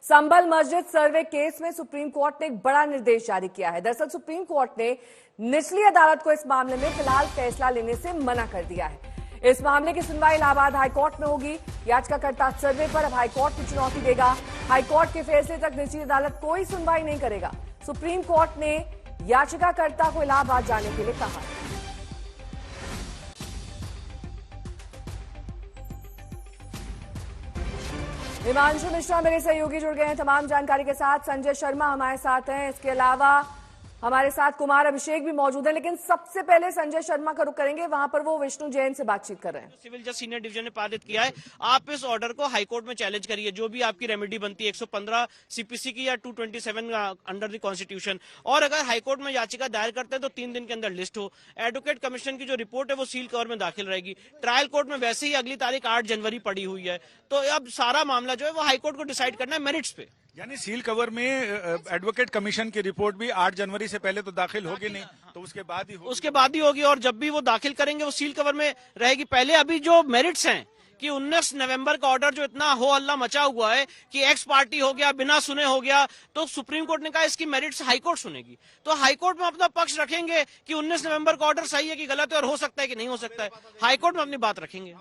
संभल मस्जिद सर्वे केस में supreme court ने एक बड़ा निर्देश जारी किया है। दरअसल सुप्रीम कोर्ट ने निचली अदालत को इस मामले में फिलहाल फैसला लेने से मना कर दिया है। इस मामले की सुनवाई इलाहाबाद हाईकोर्ट में होगी। याचिकाकर्ता सर्वे पर अब हाईकोर्ट की चुनौती देगा। हाईकोर्ट के फैसले तक निचली अदालत कोई सुनवाई नहीं करेगा। सुप्रीम कोर्ट ने याचिकाकर्ता को इलाहाबाद जाने के लिए कहा है। हिमांशु मिश्रा मेरे सहयोगी जुड़ गए हैं तमाम जानकारी के साथ। संजय शर्मा हमारे साथ हैं, इसके अलावा हमारे साथ कुमार अभिषेक भी मौजूद है। लेकिन सबसे पहले संजय शर्मा का रुख करेंगे, वहां पर वो विष्णु जैन से बातचीत कर रहे हैं। सिविल जज सीनियर डिवीजन ने पारित किया है, आप इस ऑर्डर को हाईकोर्ट में चैलेंज करिए, जो भी आपकी रेमेडी बनती है 115 सीपीसी की या 227 अंडर द कॉन्स्टिट्यूशन। और अगर हाईकोर्ट में याचिका दायर करते हैं तो 3 दिन के अंदर लिस्ट हो। एडवोकेट कमीशन की जो रिपोर्ट है वो सील कवर में दाखिल रहेगी। ट्रायल कोर्ट में वैसे ही अगली तारीख 8 जनवरी पड़ी हुई है, तो अब सारा मामला जो है वो हाईकोर्ट को डिसाइड करना है मेरिट्स पे। यानी सील कवर में एडवोकेट कमीशन की रिपोर्ट भी 8 जनवरी से पहले तो दाखिल होगी नहीं, तो उसके बाद ही होगी। और जब भी वो दाखिल करेंगे वो सील कवर में रहेगी। पहले अभी जो मेरिट्स हैं कि 19 नवंबर का ऑर्डर जो इतना हो हल्ला मचा हुआ है कि एक्स पार्टी हो गया, बिना सुने हो गया, तो सुप्रीम कोर्ट ने कहा इसकी मेरिट्स हाईकोर्ट सुनेगी। तो हाईकोर्ट में अपना पक्ष रखेंगे कि 19 नवंबर का ऑर्डर सही है कि गलत है और हो सकता है कि नहीं हो सकता है। हाईकोर्ट में अपनी बात रखेंगे।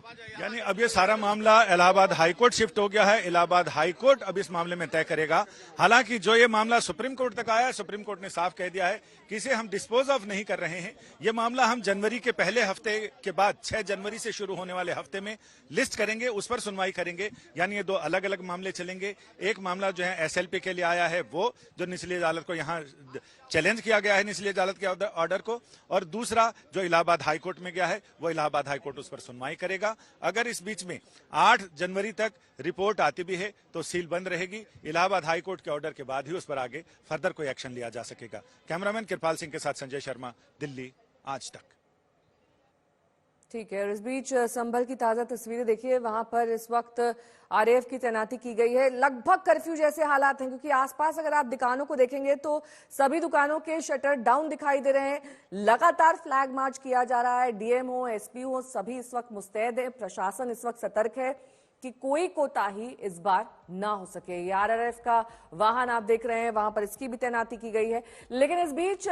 यानी अब ये सारा मामला इलाहाबाद हाईकोर्ट शिफ्ट हो गया है। इलाहाबाद हाईकोर्ट अब इस मामले में तय करेगा। हालांकि जो ये मामला सुप्रीम कोर्ट तक आया है, सुप्रीम कोर्ट ने साफ कह दिया है कि इसे हम डिस्पोज ऑफ नहीं कर रहे हैं। ये मामला हम जनवरी के पहले हफ्ते के बाद 6 जनवरी से शुरू होने वाले हफ्ते में लिस्ट करेंगे, उस पर सुनवाई करेंगे। यानी ये 2 अलग अलग मामले चलेंगे। एक मामला जो है एसएलपी के लिए आया है, वो जो निचली अदालत को यहाँ चैलेंज किया गया है निचली अदालत के ऑर्डर को, और दूसरा जो इलाहाबाद हाईकोर्ट में गया है वो इलाहाबाद हाईकोर्ट उस पर सुनवाई करेगा। अगर इस बीच में 8 जनवरी तक रिपोर्ट आती भी है तो सील बंद रहेगी। इलाहाबाद हाईकोर्ट के ऑर्डर के बाद ही उस पर आगे फर्दर कोई एक्शन लिया जा सकेगा। कैमरामैन कृपाल सिंह के साथ संजय शर्मा, दिल्ली, आज तक। ठीक है, और इस बीच संभल की ताजा तस्वीरें देखिए। वहां पर इस वक्त आरएएफ की तैनाती की गई है। लगभग कर्फ्यू जैसे हालात हैं, क्योंकि आसपास अगर आप दुकानों को देखेंगे तो सभी दुकानों के शटर डाउन दिखाई दे रहे हैं। लगातार फ्लैग मार्च किया जा रहा है। डीएम हो, एसपी हो, सभी इस वक्त मुस्तैद है। प्रशासन इस वक्त सतर्क है कि कोई कोताही इस बार ना हो सके। ये आरआरएफ का वाहन आप देख रहे हैं, वहां पर इसकी भी तैनाती की गई है। लेकिन इस बीच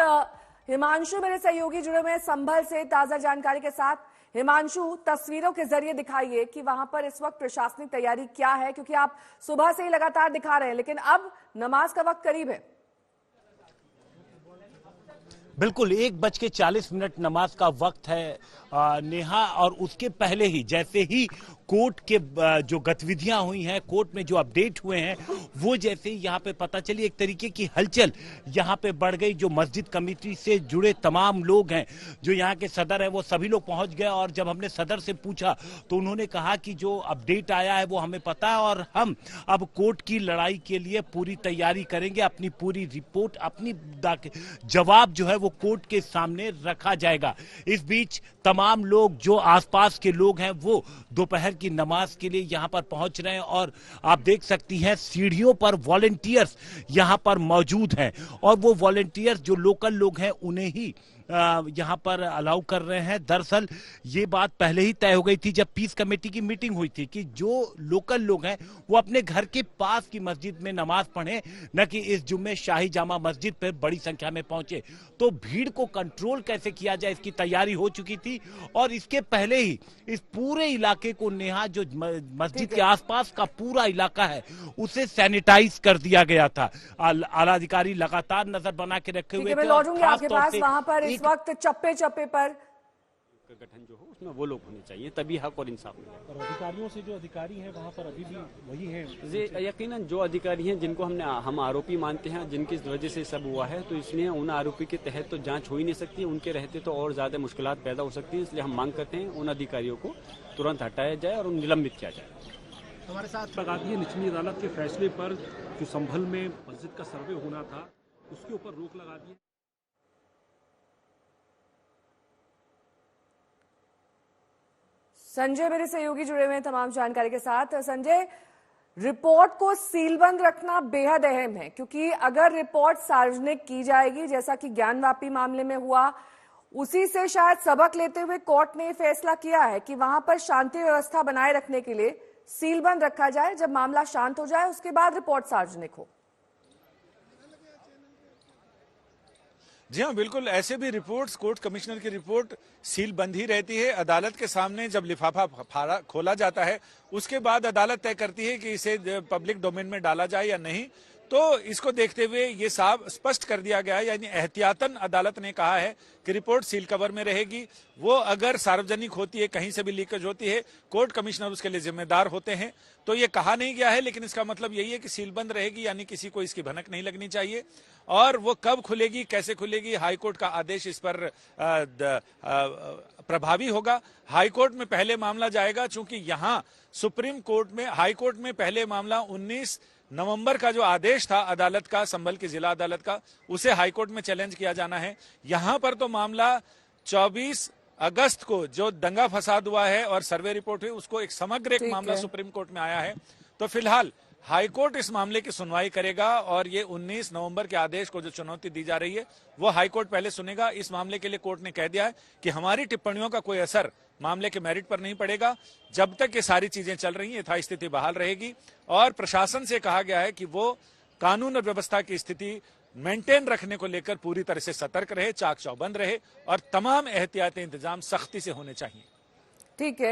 हिमांशु मेरे सहयोगी जुड़े हुए हैं संभल से ताजा जानकारी के साथ। हिमांशु, तस्वीरों के जरिए दिखाइए कि वहां पर इस वक्त प्रशासनिक तैयारी क्या है, क्योंकि आप सुबह से ही लगातार दिखा रहे हैं, लेकिन अब नमाज का वक्त करीब है। बिल्कुल 1:40 नमाज का वक्त है नेहा, और उसके पहले ही जैसे ही कोर्ट के जो गतिविधियां हुई हैं, कोर्ट में जो अपडेट हुए हैं, वो जैसे ही यहाँ पे पता चली, एक तरीके की हलचल यहाँ पे बढ़ गई। जो मस्जिद कमेटी से जुड़े तमाम लोग हैं, जो यहाँ के सदर हैं, वो सभी लोग पहुंच गए। और जब हमने सदर से पूछा तो उन्होंने कहा कि जो अपडेट आया है वो हमें पता है और हम अब कोर्ट की लड़ाई के लिए पूरी तैयारी करेंगे। अपनी पूरी रिपोर्ट, अपनी जवाब जो है वो कोर्ट के सामने रखा जाएगा। इस बीच तमाम लोग, जो आसपास के लोग हैं, वो दोपहर की नमाज के लिए यहां पर पहुंच रहे हैं। और आप देख सकती हैं सीढ़ियों पर वॉलंटियर्स यहां पर मौजूद हैं, और वो वॉलंटियर्स जो लोकल लोग हैं उन्हें ही यहां पर अलाउ कर रहे हैं। दरअसल ये बात पहले ही तय हो गई थी जब पीस कमेटी की मीटिंग हुई थी कि जो लोकल लोग हैं वो अपने घर के पास की मस्जिद में नमाज पढ़ें, न कि इस जुम्मे शाही जामा मस्जिद पर बड़ी संख्या में पहुंचे। तो भीड़ को कंट्रोल कैसे किया जाए, इसकी तैयारी हो चुकी थी। और इसके पहले ही इस पूरे इलाके को नेहा, जो मस्जिद के आसपास का पूरा इलाका है, उसे सैनिटाइज कर दिया गया था। आला अधिकारी लगातार नजर बना के रखे हुए थे। मैं लौटूंगी आपके पास। वहां पर इस वक्त चप्पे चप्पे पर गठन जो हो उसमें वो लोग होने चाहिए, तभी हक और इंसाफ मिलेगा। और अधिकारियों से जो अधिकारी हैं वहाँ पर अभी भी वही हैं। यकीनन जो अधिकारी हैं जिनको हम आरोपी मानते हैं, जिनकी वजह से सब हुआ है, तो इसलिए उन आरोपी के तहत तो जांच हो ही नहीं सकती। उनके रहते तो और ज्यादा मुश्किलात पैदा हो सकती है। इसलिए हम मांग करते हैं उन अधिकारियों को तुरंत हटाया जाए और निलंबित किया जाए। हमारे साथ लगा दिए निचली अदालत के फैसले पर जो संभल में मस्जिद का सर्वे होना था उसके ऊपर रोक लगा दी। संजय मेरे सहयोगी जुड़े हुए हैं तमाम जानकारी के साथ। संजय, रिपोर्ट को सीलबंद रखना बेहद अहम है, क्योंकि अगर रिपोर्ट सार्वजनिक की जाएगी, जैसा कि ज्ञानवापी मामले में हुआ, उसी से शायद सबक लेते हुए कोर्ट ने फैसला किया है कि वहां पर शांति व्यवस्था बनाए रखने के लिए सीलबंद रखा जाए। जब मामला शांत हो जाए उसके बाद रिपोर्ट सार्वजनिक हो। जी हाँ, बिल्कुल ऐसे भी रिपोर्ट्स, कोर्ट कमिश्नर की रिपोर्ट सील बंद ही रहती है। अदालत के सामने जब लिफाफा खोला जाता है उसके बाद अदालत तय करती है कि इसे पब्लिक डोमेन में डाला जाए या नहीं। तो इसको देखते हुए ये साफ स्पष्ट कर दिया गया है, यानी एहतियातन अदालत ने कहा है कि रिपोर्ट सील कवर में रहेगी। वो अगर सार्वजनिक होती है, कहीं से भी लीकेज होती है, कोर्ट कमिश्नर उसके लिए जिम्मेदार होते हैं। तो ये कहा नहीं गया है, लेकिन इसका मतलब यही है कि सीलबंद रहेगी, यानी किसी को इसकी भनक नहीं लगनी चाहिए। और वो कब खुलेगी, कैसे खुलेगी, हाईकोर्ट का आदेश इस पर प्रभावी होगा। हाईकोर्ट में पहले मामला जाएगा, चूंकि यहां सुप्रीम कोर्ट में, हाईकोर्ट में पहले मामला 19 नवंबर का जो आदेश था अदालत का, संभल की जिला अदालत का, उसे हाईकोर्ट में चैलेंज किया जाना है। यहां पर तो मामला 24 अगस्त को जो दंगा फसाद हुआ है और सर्वे रिपोर्ट हुई, उसको एक समग्र एक मामला सुप्रीम कोर्ट में आया है। तो फिलहाल हाईकोर्ट इस मामले की सुनवाई करेगा और ये 19 नवंबर के आदेश को जो चुनौती दी जा रही है वो हाईकोर्ट पहले सुनेगा। इस मामले के लिए कोर्ट ने कह दिया है कि हमारी टिप्पणियों का कोई असर मामले के मेरिट पर नहीं पड़ेगा। जब तक ये सारी चीजें चल रही हैं यथास्थिति बहाल रहेगी। और प्रशासन से कहा गया है कि वो कानून और व्यवस्था की स्थिति मेंटेन रखने को लेकर पूरी तरह से सतर्क रहे, चाक चौबंद रहे और तमाम एहतियाती इंतजाम सख्ती से होने चाहिए। ठीक है।